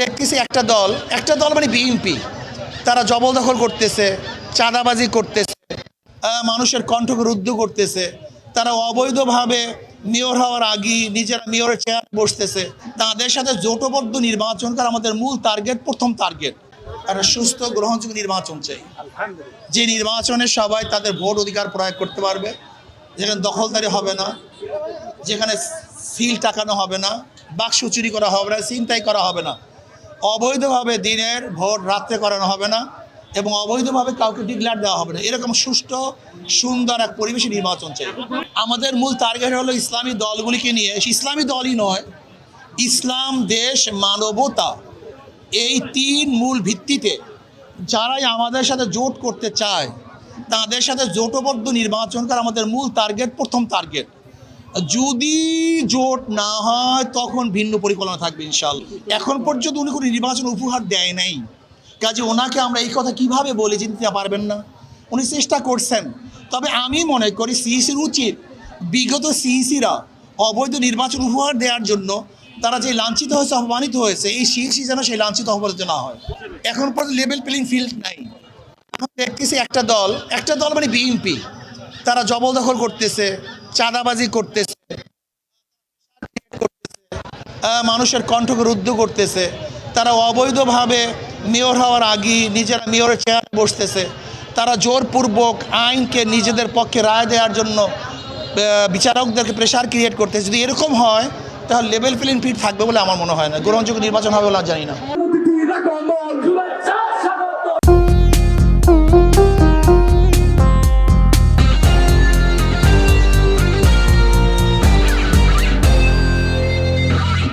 দেখতেছি একটা দল মানে বিএনপি, তারা জবরদখল করতেছে, চাঁদাবাজি করতেছে, মানুষের কণ্ঠকে রুদ্ধ করতেছে। তারা অবৈধভাবে মেয়র হওয়ার আগেই নিজেরা মেয়রের চেয়ার বসতেছে। তাদের সাথে জোটবদ্ধ নির্বাচন করা আমাদের মূল টার্গেট, প্রথম টার্গেট। একটা সুস্থ গ্রহণযোগ্য নির্বাচন চাই, যে নির্বাচনে সবাই তাদের ভোট অধিকার প্রয়োগ করতে পারবে, যেখানে দখলদারি হবে না, যেখানে সিল টাকানো হবে না, বাক্স চুরি করা হবে না, ছিনতাই করা হবে না, অবৈধভাবে দিনের ভোট রাত্রে করানো হবে না, এবং অবৈধভাবে কাউকে ডিক্লেয়ার দেওয়া হবে না। এরকম সুষ্ঠু সুন্দর এক পরিবেশে নির্বাচন চাই। আমাদের মূল টার্গেট হলো ইসলামী দলগুলিকে নিয়ে, ইসলামী দলই নয়, ইসলাম, দেশ, মানবতা, এই তিন মূল ভিত্তিতে যারাই আমাদের সাথে জোট করতে চায় তাদের সাথে জোটবদ্ধ নির্বাচন করা আমাদের মূল টার্গেট, প্রথম টার্গেট। যদি জোট না হয় তখন ভিন্ন পরিকল্পনা থাকবে ইনশাআল্লাহ। এখন পর্যন্ত উনি কোনো নির্বাচন উপহার দেয় নাই, কাজে ওনাকে আমরা এই কথা কিভাবে বলে দিতে পারবেন না? উনি চেষ্টা করছেন। তবে আমি মনে করি সিইসির উচিত, বিগত সিইসিরা অবৈধ নির্বাচন উপহার দেওয়ার জন্য তারা যে লাঞ্ছিত হয়েছে, অপমানিত হয়েছে, এই সিইসি যেন সেই লাঞ্ছিত অপমানিত না হয়। এখন পর্যন্ত লেভেল প্লেইং ফিল্ড নাই। এখন দেখতেছি একটা দল মানে বিএনপি, তারা জবরদখল করতেছে, চাঁদাবাজি করতেছে, মানুষের কণ্ঠকে রুদ্ধ করতেছে। তারা অবৈধভাবে মেয়র হওয়ার আগেই নিজেরা মেয়রের চেয়ার বসতেছে। তারা জোরপূর্বক আইনকে নিজেদের পক্ষে রায় দেওয়ার জন্য বিচারকদেরকে প্রেশার ক্রিয়েট করতেছে। যদি এরকম হয় তাহলে লেভেল প্লেইং ফিল্ড থাকবে বলে আমার মনে হয় না, গ্রহণযোগ্য নির্বাচন হবে বলে জানি না।